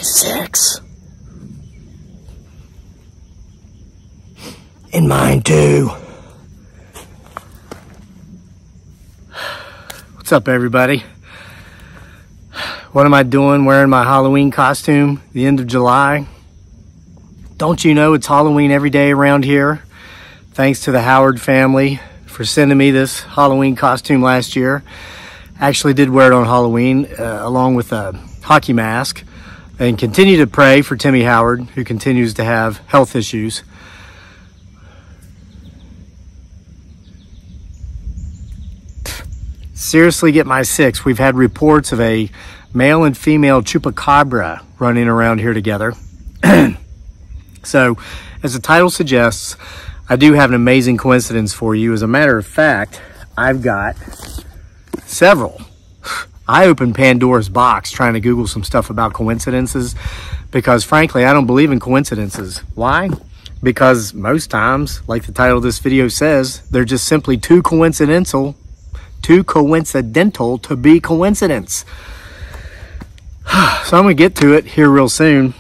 6. And mine too. What's up, everybody? What am I doing wearing my Halloween costume the end of July? Don't you know it's Halloween every day around here? Thanks to the Howard family for sending me this Halloween costume last year. Actually did wear it on Halloween along with a hockey mask, and continue to pray for Timmy Howard, who continues to have health issues. Seriously, get my 6. We've had reports of a male and female chupacabra running around here together. So, as the title suggests, I do have an amazing coincidence for you. As a matter of fact, I've got several. I opened Pandora's Box trying to Google some stuff about coincidences because, frankly, I don't believe in coincidences. Why? Because most times, like the title of this video says, they're just simply too coincidental to be coincidence. So I'm gonna get to it here real soon.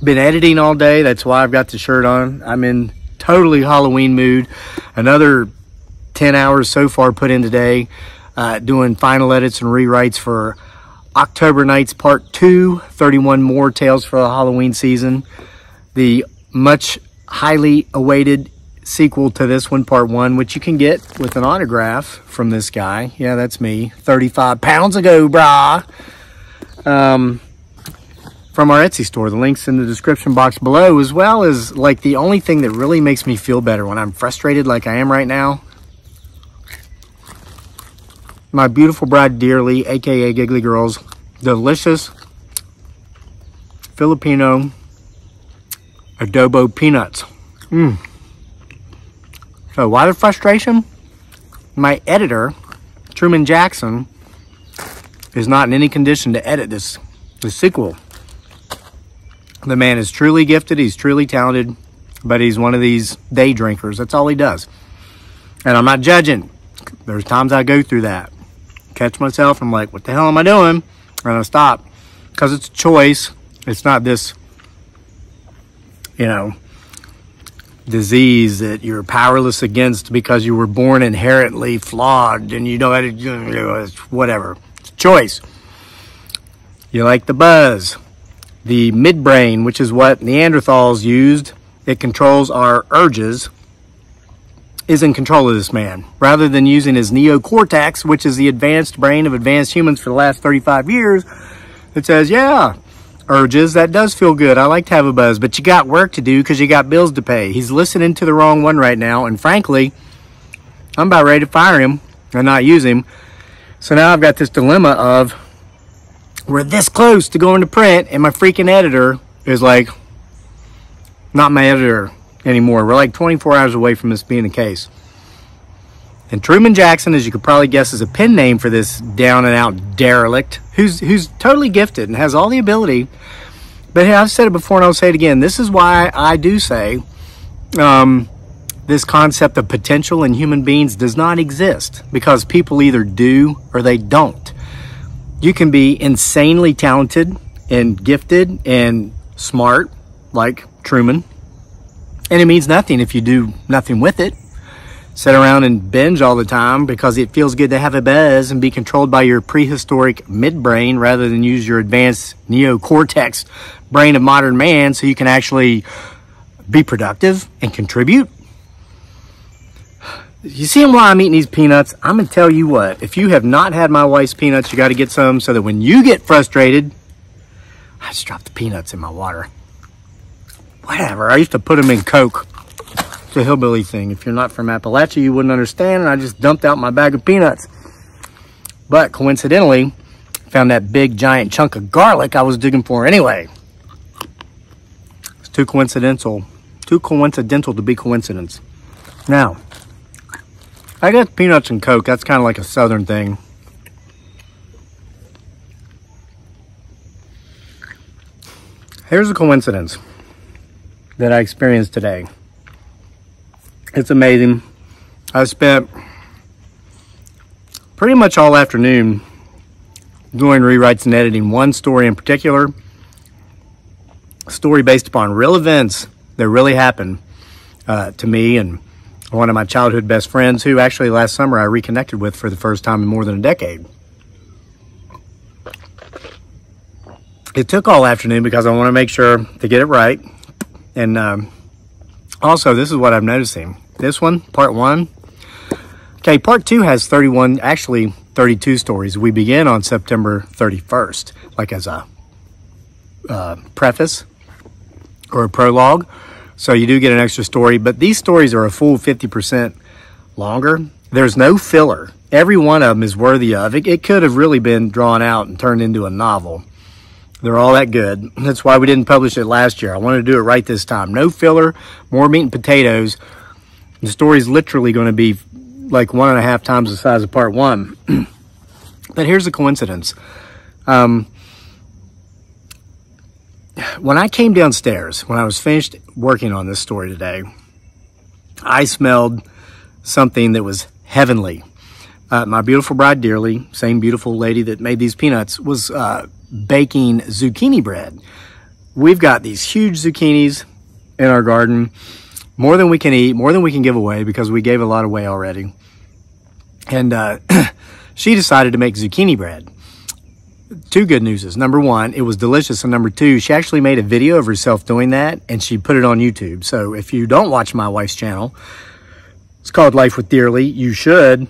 Been editing all day, that's why I've got the shirt on. I'm in totally Halloween mood. Another 10 hours so far put in today, doing final edits and rewrites for October Nights Part 2, 31 more tales for the Halloween season. The much highly awaited sequel to this one, Part 1, which you can get with an autograph from this guy. Yeah, that's me. 35 pounds ago, brah. From our Etsy store. The link's in the description box below, as well as, like, the only thing that really makes me feel better when I'm frustrated like I am right now. My beautiful bride dearly, aka Giggly Girls, delicious Filipino adobo peanuts. So why the frustration? My editor, Truman Jackson, is not in any condition to edit this sequel. The man is truly gifted, he's truly talented, but he's one of these day drinkers. That's all he does. And I'm not judging. There's times I go through that. Catch myself, I'm like, what the hell am I doing? And I stop. Because it's a choice. It's not this, you know, disease that you're powerless against because you were born inherently flawed and you know how to do whatever. It's a choice. You like the buzz. The midbrain, which is what Neanderthals used, it controls our urges, is in control of this man. Rather than using his neocortex, which is the advanced brain of advanced humans for the last 35 years, it says, yeah, urges, that does feel good. I like to have a buzz, but you got work to do because you got bills to pay. He's listening to the wrong one right now, and frankly, I'm about ready to fire him and not use him. So now I've got this dilemma of, we're this close to going to print, and my freaking editor is like, not my editor anymore. We're like 24 hours away from this being the case. And Truman Jackson, as you could probably guess, is a pen name for this down and out derelict who's totally gifted and has all the ability. But hey, I've said it before and I'll say it again. This is why I do say this concept of potential in human beings does not exist, because people either do or they don't. You can be insanely talented and gifted and smart like Truman, and it means nothing if you do nothing with it. Sit around and binge all the time because it feels good to have a buzz and be controlled by your prehistoric midbrain rather than use your advanced neocortex brain of modern man so you can actually be productive and contribute. You see why I'm eating these peanuts? I'm going to tell you what. If you have not had my wife's peanuts, you got to get some so that when you get frustrated, I just dropped the peanuts in my water. Whatever. I used to put them in Coke. It's a hillbilly thing. If you're not from Appalachia, you wouldn't understand. And I just dumped out my bag of peanuts. But coincidentally, found that big giant chunk of garlic I was digging for anyway. It's too coincidental. Too coincidental to be coincidence. Now, I got peanuts and Coke. That's kind of like a southern thing. Here's a coincidence that I experienced today. It's amazing. I spent pretty much all afternoon doing rewrites and editing one story in particular. story based upon real events that really happened to me and one of my childhood best friends, who actually last summer I reconnected with for the first time in more than a decade. It took all afternoon because I want to make sure to get it right. And also, this is what I'm noticing. This one, part 1. Okay, part 2 has 31, actually 32 stories. We begin on September 31st, like as a preface or a prologue. So you do get an extra story, but these stories are a full 50% longer. There's no filler. Every one of them is worthy of it. It could have really been drawn out and turned into a novel. They're all that good. That's why we didn't publish it last year. I wanted to do it right this time. No filler, more meat and potatoes. The story's literally going to be like 1.5 times the size of part 1. But here's the coincidence. When I came downstairs, when I was finished working on this story today, I smelled something that was heavenly. My beautiful bride, Dearly, same beautiful lady that made these peanuts, was baking zucchini bread. We've got these huge zucchinis in our garden, more than we can eat, more than we can give away, because we gave a lot away already. And she decided to make zucchini bread. 2 good news. Number 1, it was delicious. And number 2, she actually made a video of herself doing that, and she put it on YouTube. So if you don't watch my wife's channel, it's called Life with Dearly. You should.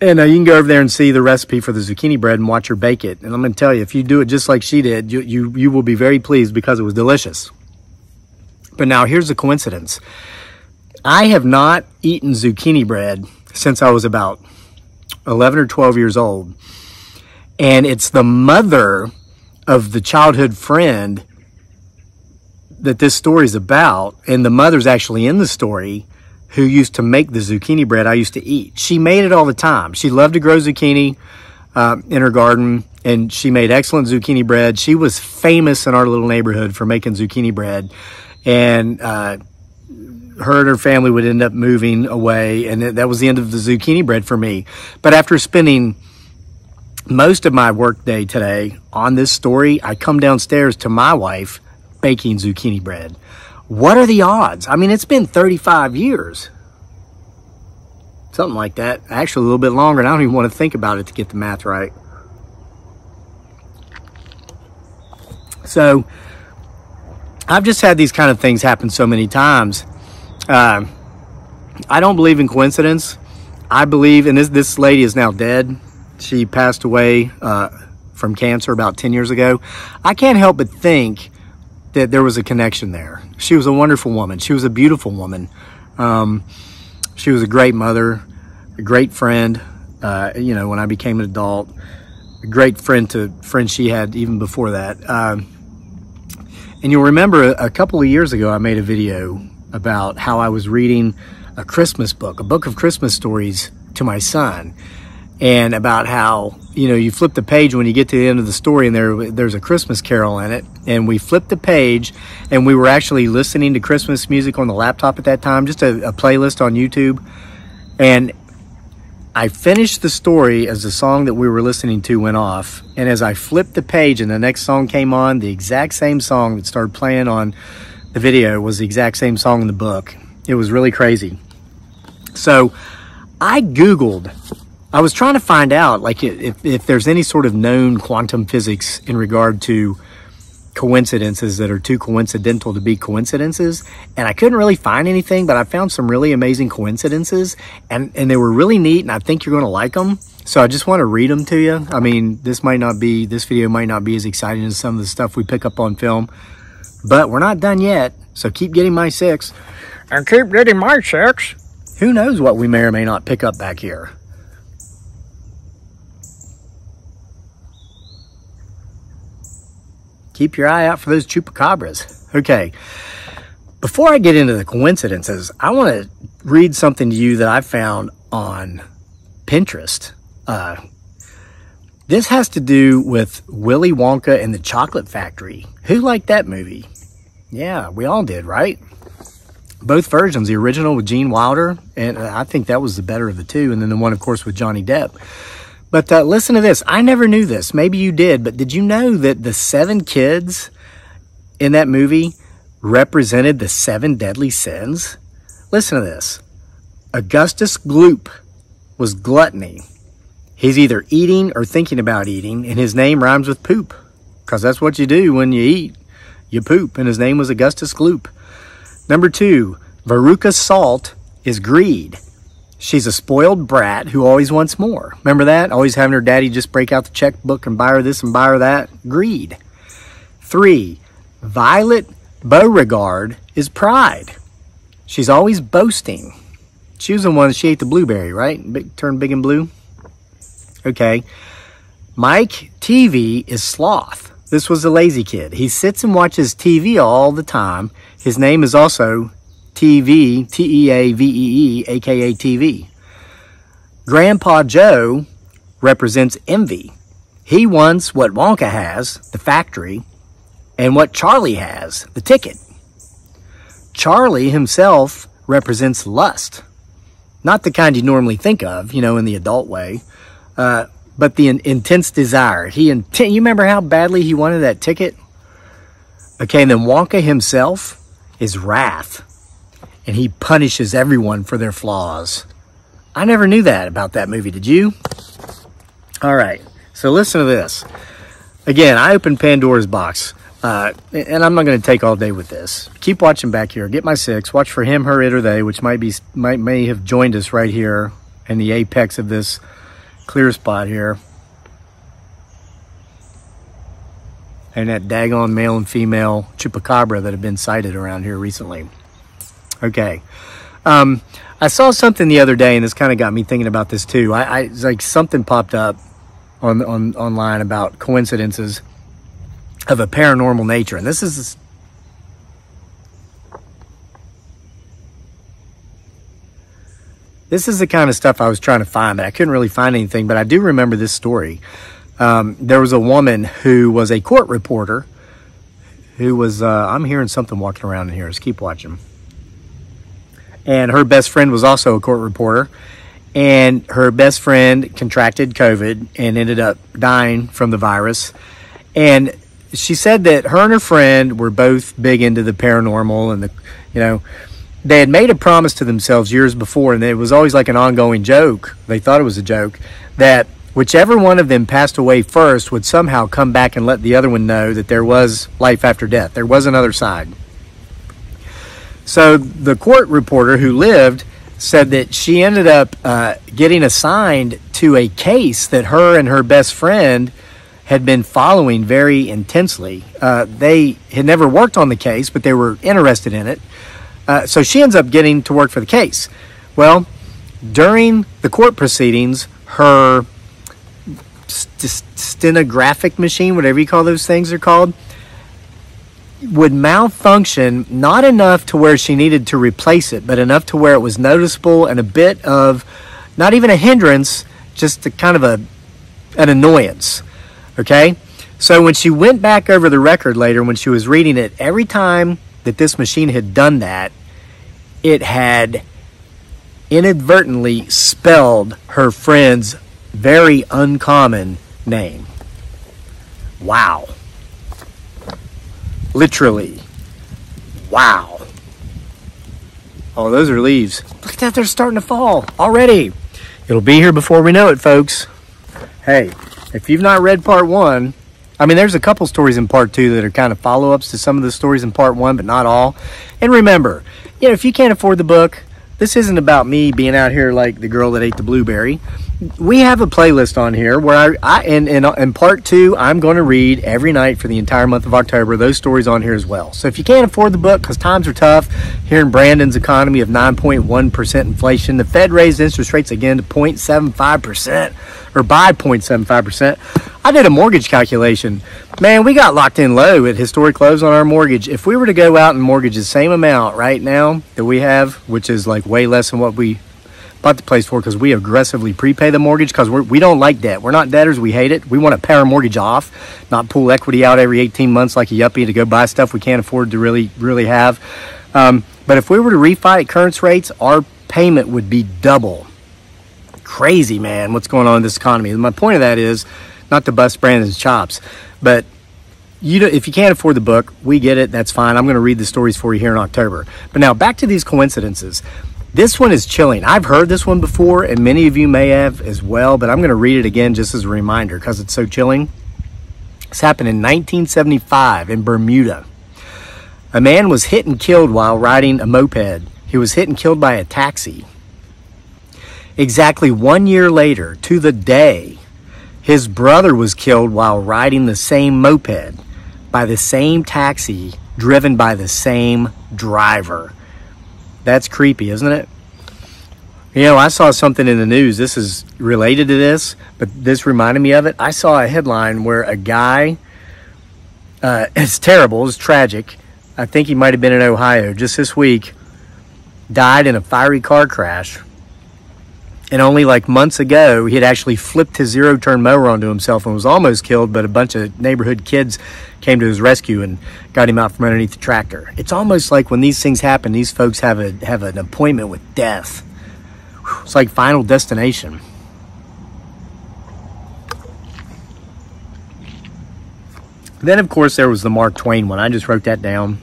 And you can go over there and see the recipe for the zucchini bread and watch her bake it. And I'm going to tell you, if you do it just like she did, you will be very pleased because it was delicious. But now here's the coincidence. I have not eaten zucchini bread since I was about 11 or 12 years old. And it's the mother of the childhood friend that this story is about. And the mother's actually in the story, who used to make the zucchini bread I used to eat. She made it all the time. She loved to grow zucchini in her garden, and she made excellent zucchini bread. She was famous in our little neighborhood for making zucchini bread. And her and her family would end up moving away, and that was the end of the zucchini bread for me. But after spending most of my work day today on this story, I come downstairs to my wife baking zucchini bread. What are the odds? I mean, it's been 35 years. Something like that. Actually, a little bit longer, and I don't even want to think about it to get the math right. So, I've just had these kind of things happen so many times. I don't believe in coincidence. I believe, and this lady is now dead. She passed away from cancer about 10 years ago. I can't help but think that there was a connection there. She was a wonderful woman. She was a beautiful woman. She was a great mother, a great friend. You know, when I became an adult, a great friend to friends she had even before that. And you'll remember a couple of years ago, I made a video about how I was reading a Christmas book, a book of Christmas stories to my son. And about how, you know, you flip the page when you get to the end of the story and there's a Christmas carol in it. And we flipped the page and we were actually listening to Christmas music on the laptop at that time, just a playlist on YouTube. And I finished the story as the song that we were listening to went off. And as I flipped the page and the next song came on, the exact same song that started playing on the video was the exact same song in the book. It was really crazy. So I Googled, I was trying to find out, like, if there's any sort of known quantum physics in regard to coincidences that are too coincidental to be coincidences. And I couldn't really find anything, but I found some really amazing coincidences, and they were really neat, and I think you're going to like them. So I just want to read them to you. I mean, this video might not be as exciting as some of the stuff we pick up on film, but we're not done yet. So keep getting my 6 and keep getting my 6. Who knows what we may or may not pick up back here. Keep your eye out for those chupacabras. Okay, before I get into the coincidences, I want to read something to you that I found on Pinterest. This has to do with Willy Wonka and the Chocolate Factory. Who liked that movie? Yeah, we all did, right? Both versions, the original with Gene Wilder, and I think that was the better of the two, and then the one, of course, with Johnny Depp. But listen to this. I never knew this. Maybe you did, but did you know that the 7 kids in that movie represented the 7 deadly sins? Listen to this. Augustus Gloop was gluttony. He's either eating or thinking about eating, and his name rhymes with poop, because that's what you do when you eat. You poop, and his name was Augustus Gloop. Number 2, Veruca Salt is greed. She's a spoiled brat who always wants more. Remember that? Always having her daddy just break out the checkbook and buy her this and buy her that. Greed. 3, Violet Beauregard is pride. She's always boasting. She was the one, she ate the blueberry, right? Turned big and blue. Okay. Mike TV is sloth. This was a lazy kid. He sits and watches TV all the time. His name is also TV, T-E-A-V-E-E, aka TV. Grandpa Joe represents envy. He wants what Wonka has, the factory, and what Charlie has, the ticket. Charlie himself represents lust. Not the kind you normally think of, you know, in the adult way, but the intense desire. You remember how badly he wanted that ticket? Okay, and then Wonka himself is wrath, and he punishes everyone for their flaws. I never knew that about that movie, did you? All right, so listen to this. Again, I opened Pandora's Box, and I'm not going to take all day with this. Keep watching back here. Get my 6. Watch for him, her, it, or they, which may have joined us right here in the apex of this clear spot here. And that daggone male and female chupacabra that have been sighted around here recently. Okay. I saw something the other day, and this kind of got me thinking about this too. It's like something popped up online about coincidences of a paranormal nature. And this is the kind of stuff I was trying to find, but I couldn't really find anything. But I do remember this story. There was a woman who was a court reporter who was, I'm hearing something walking around in here. Let's keep watching. And her best friend was also a court reporter. And her best friend contracted COVID and ended up dying from the virus. And she said that her and her friend were both big into the paranormal, and they had made a promise to themselves years before, and it was always like an ongoing joke. They thought it was a joke, that whichever one of them passed away first would somehow come back and let the other one know that there was life after death. There was another side. So the court reporter who lived said that she ended up getting assigned to a case that her and her best friend had been following very intensely. They had never worked on the case, but they were interested in it. So she ends up getting to work for the case. Well, during the court proceedings, her stenographic machine, whatever you call those things are called, would malfunction, not enough to where she needed to replace it, but enough to where it was noticeable and a bit of, not even a hindrance, just a kind of an annoyance. Okay? So when she went back over the record later, when she was reading it, every time that this machine had done that, it had inadvertently spelled her friend's very uncommon name. Wow. Literally. Wow. Oh, those are leaves. Look at that, they're starting to fall already. It'll be here before we know it, folks. Hey, if you've not read part 1, I mean, there's a couple stories in part 2 that are kind of follow-ups to some of the stories in part 1, but not all. And remember, if you can't afford the book, this isn't about me being out here like the girl that ate the blueberry. We have a playlist on here where in part 2, I'm going to read every night for the entire month of October, those stories on here as well. So if you can't afford the book because times are tough, here in Brandon's economy of 9.1% inflation, the Fed raised interest rates again to 0.75%, or by 0.75%. I did a mortgage calculation. Man, we got locked in low at historic lows on our mortgage. If we were to go out and mortgage the same amount right now that we have, which is like way less than what we bought the place for, because we aggressively prepay the mortgage because we don't like debt. We're not debtors. We hate it. We want to pay our mortgage off, not pull equity out every 18 months like a yuppie to go buy stuff we can't afford to really have. But if we were to refi at current rates, our payment would be double. Crazy, man, what's going on in this economy. And my point of that is not to bust Brandon's chops, but if you can't afford the book, we get it. That's fine. I'm going to read the stories for you here in October. But now back to these coincidences. This one is chilling. I've heard this one before, and many of you may have as well, but I'm going to read it again just as a reminder because it's so chilling. This happened in 1975 in Bermuda. A man was hit and killed while riding a moped. He was hit and killed by a taxi. Exactly 1 year later, to the day, his brother was killed while riding the same moped by the same taxi driven by the same driver. That's creepy, isn't it? You know, I saw something in the news. This is related to this, but this reminded me of it. I saw a headline where a guy, it's terrible, it's tragic. I think he might have been in Ohio just this week, died in a fiery car crash. And only like months ago, he had actually flipped his zero-turn mower onto himself and was almost killed, but a bunch of neighborhood kids came to his rescue and got him out from underneath the tractor. It's almost like when these things happen, these folks have an appointment with death. It's like Final Destination. Then, of course, there was the Mark Twain one. I just wrote that down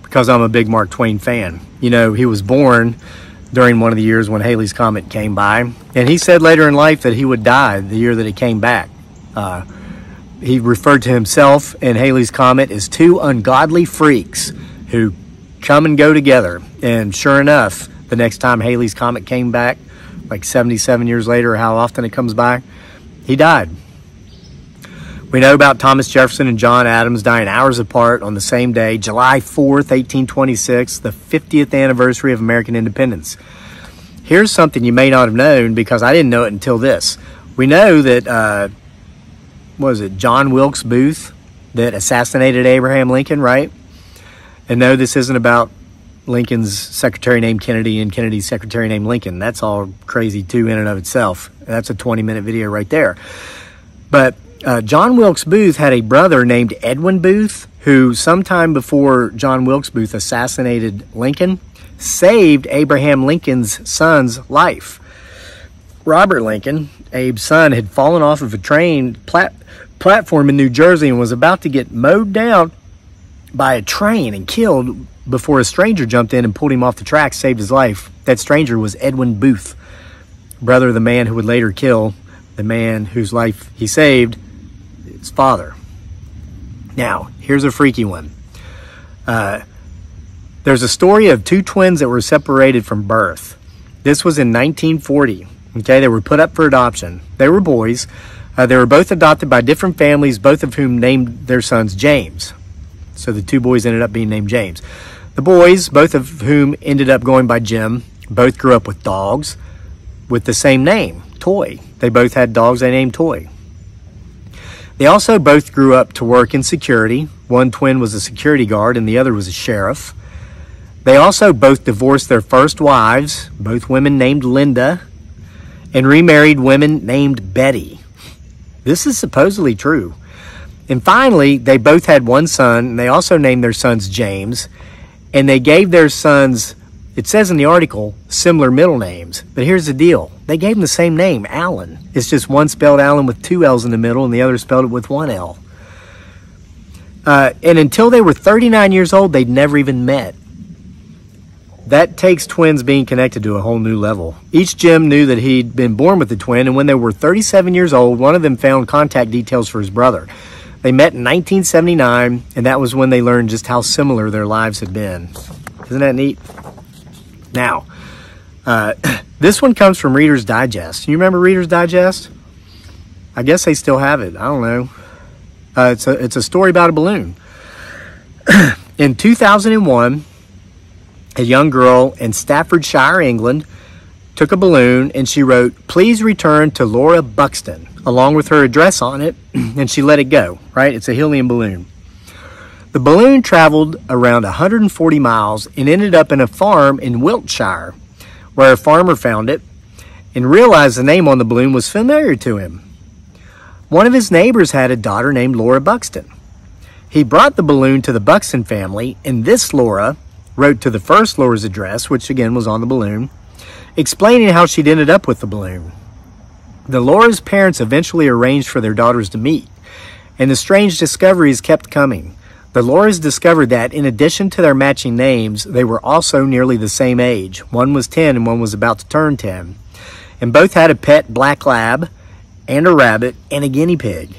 because I'm a big Mark Twain fan. You know, he was born during one of the years when Halley's Comet came by. And he said later in life that he would die the year that it came back. He referred to himself and Halley's Comet as two ungodly freaks who come and go together. And sure enough, the next time Halley's Comet came back, like 77 years later, or how often it comes by, he died. We know about Thomas Jefferson and John Adams dying hours apart on the same day, July 4th, 1826, the 50th anniversary of American independence. Here's something you may not have known because I didn't know it until this. We know that, John Wilkes Booth that assassinated Abraham Lincoln, right? And no, this isn't about Lincoln's secretary named Kennedy and Kennedy's secretary named Lincoln. That's all crazy too in and of itself. That's a 20-minute video right there. But John Wilkes Booth had a brother named Edwin Booth who sometime before John Wilkes Booth assassinated Lincoln saved Abraham Lincoln's son's life. Robert Lincoln, Abe's son, had fallen off of a train platform in New Jersey and was about to get mowed down by a train and killed before a stranger jumped in and pulled him off the track, saved his life. That stranger was Edwin Booth, brother of the man who would later kill the man whose life he saved, his father. Now, here's a freaky one. There's a story of two twins that were separated from birth. This was in 1940. Okay, they were put up for adoption. They were boys. They were both adopted by different families, both of whom named their sons James. So the two boys ended up being named James. The boys, both of whom ended up going by Jim, both grew up with dogs with the same name, Toy. They both had dogs they named Toy. They also both grew up to work in security. One twin was a security guard and the other was a sheriff. They also both divorced their first wives, both women named Linda, and remarried women named Betty. This is supposedly true. And finally, they both had one son, and they also named their sons James, and they gave their sons, it says in the article, similar middle names. But here's the deal. They gave them the same name, Allen. It's just one spelled Allen with two L's in the middle, and the other spelled it with one L. And until they were 39 years old, they'd never even met. That takes twins being connected to a whole new level. Each Jim knew that he'd been born with a twin, and when they were 37 years old, one of them found contact details for his brother. They met in 1979, and that was when they learned just how similar their lives had been. Isn't that neat? Now, this one comes from Reader's Digest. You remember Reader's Digest? I guess they still have it. I don't know. It's a story about a balloon. In 2001, a young girl in Staffordshire, England, took a balloon and she wrote, "Please return to Laura Buxton," along with her address on it, and she let it go, right? It's a helium balloon. The balloon traveled around 140 miles and ended up in a farm in Wiltshire, where a farmer found it and realized the name on the balloon was familiar to him. One of his neighbors had a daughter named Laura Buxton. He brought the balloon to the Buxton family, and this Laura wrote to the first Laura's address, which again was on the balloon, explaining how she'd ended up with the balloon. The Laura's parents eventually arranged for their daughters to meet, and the strange discoveries kept coming. The Lauras discovered that, in addition to their matching names, they were also nearly the same age. One was 10 and one was about to turn 10. And both had a pet black lab, and a rabbit, and a guinea pig.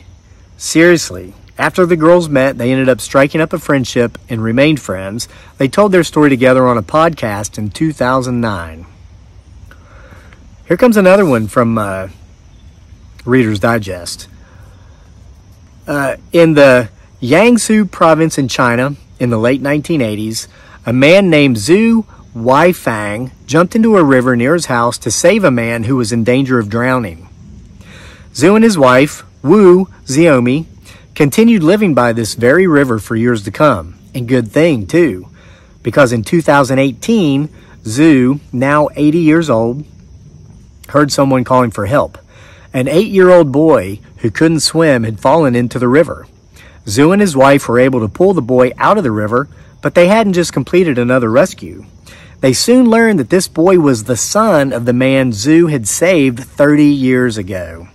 Seriously, after the girls met, they ended up striking up a friendship and remained friends. They told their story together on a podcast in 2009. Here comes another one from Reader's Digest. In the Yangtze province in China in the late 1980s, a man named Zhu Weifang jumped into a river near his house to save a man who was in danger of drowning. Zhu and his wife, Wu Ziomi, continued living by this very river for years to come. And good thing, too, because in 2018, Zhu, now 80 years old, heard someone calling for help. An 8-year-old boy who couldn't swim had fallen into the river. Zhu and his wife were able to pull the boy out of the river, but they hadn't just completed another rescue. They soon learned that this boy was the son of the man Zhu had saved 30 years ago.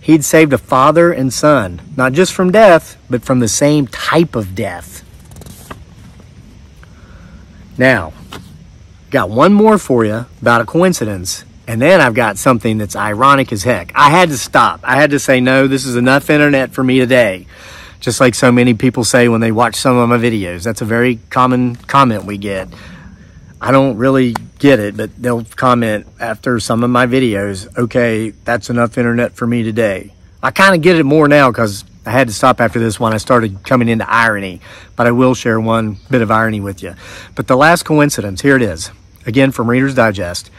He'd saved a father and son, not just from death, but from the same type of death. Now, got one more for you about a coincidence, and then I've got something that's ironic as heck. I had to stop. I had to say, no, this is enough internet for me today. Just like so many people say when they watch some of my videos. That's a very common comment we get. I don't really get it, but they'll comment after some of my videos, okay, that's enough internet for me today. I kind of get it more now because I had to stop after this one. I started coming into irony, but I will share one bit of irony with you. But the last coincidence, here it is. Again, from Reader's Digest.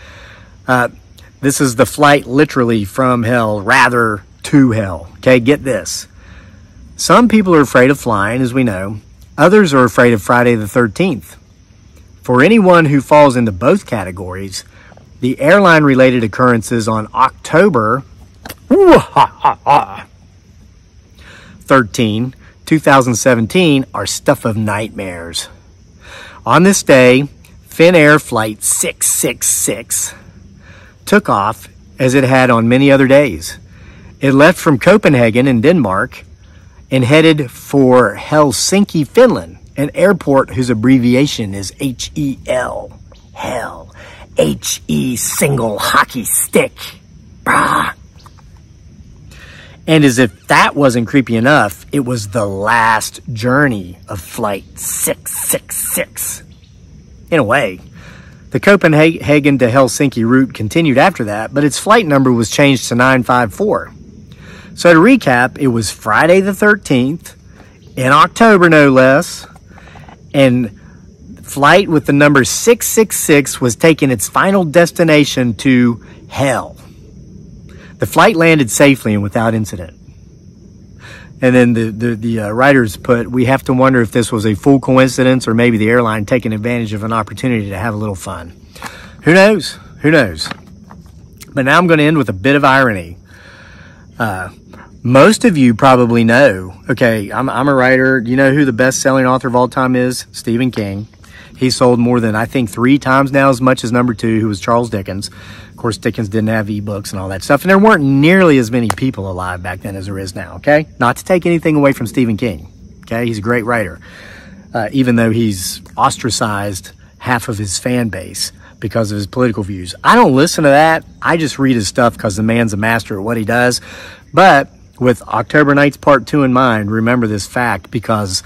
This is the flight literally from hell, rather to hell. Okay, get this. Some people are afraid of flying, as we know. Others are afraid of Friday the 13th. For anyone who falls into both categories, the airline-related occurrences on October 13, 2017 are stuff of nightmares. On this day, Finnair Flight 666 took off as it had on many other days. It left from Copenhagen in Denmark and headed for Helsinki, Finland, an airport whose abbreviation is HEL. Hell. H-E single hockey stick. Brah. And as if that wasn't creepy enough, it was the last journey of Flight 666. In a way, the Copenhagen to Helsinki route continued after that, but its flight number was changed to 954. So to recap, it was Friday the 13th, in October no less, and flight with the number 666 was taking its final destination to hell. The flight landed safely and without incident. And then the writers put, we have to wonder if this was a full coincidence or maybe the airline taking advantage of an opportunity to have a little fun. Who knows? Who knows? But now I'm going to end with a bit of irony. Most of you probably know, okay, I'm a writer. You know who the best-selling author of all time is? Stephen King. He sold more than, I think, 3 times now as much as number 2, who was Charles Dickens. Of course, Dickens didn't have ebooks and all that stuff, and there weren't nearly as many people alive back then as there is now, okay? Not to take anything away from Stephen King, okay? He's a great writer, even though he's ostracized half of his fan base because of his political views. I don't listen to that. I just read his stuff because the man's a master at what he does. But with October Nights Part 2 in mind, remember this fact because,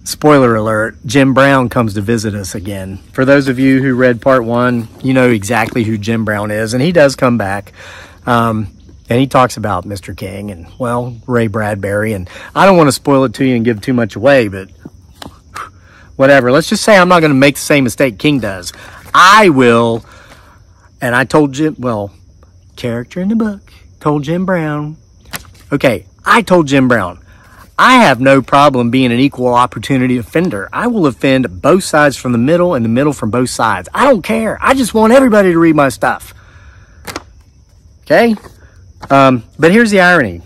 spoiler alert, Jim Brown comes to visit us again. For those of you who read Part 1, you know exactly who Jim Brown is, and he does come back. And he talks about Mr. King and, well, Ray Bradbury. And I don't want to spoil it to you and give too much away, but whatever. Let's just say I'm not going to make the same mistake King does. I will, and I told Jim, well, character in the book, told Jim Brown. Okay, I told Jim Brown, I have no problem being an equal opportunity offender. I will offend both sides from the middle and the middle from both sides. I don't care. I just want everybody to read my stuff. Okay? But here's the irony.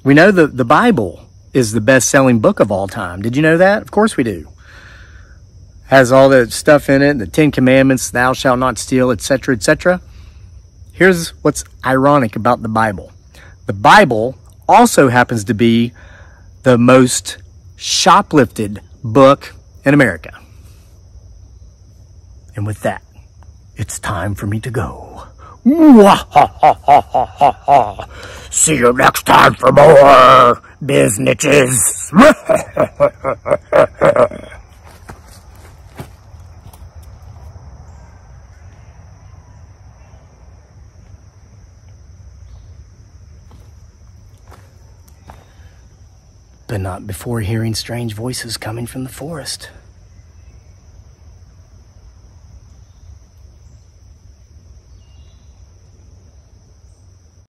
We know the Bible is the best-selling book of all time. Did you know that? Of course we do. Has all the stuff in it, the 10 Commandments, thou shalt not steal, etc., etc. Here's what's ironic about the Bible. The Bible also happens to be the most shoplifted book in America. And with that, it's time for me to go. See you next time for more businesses. But not before hearing strange voices coming from the forest.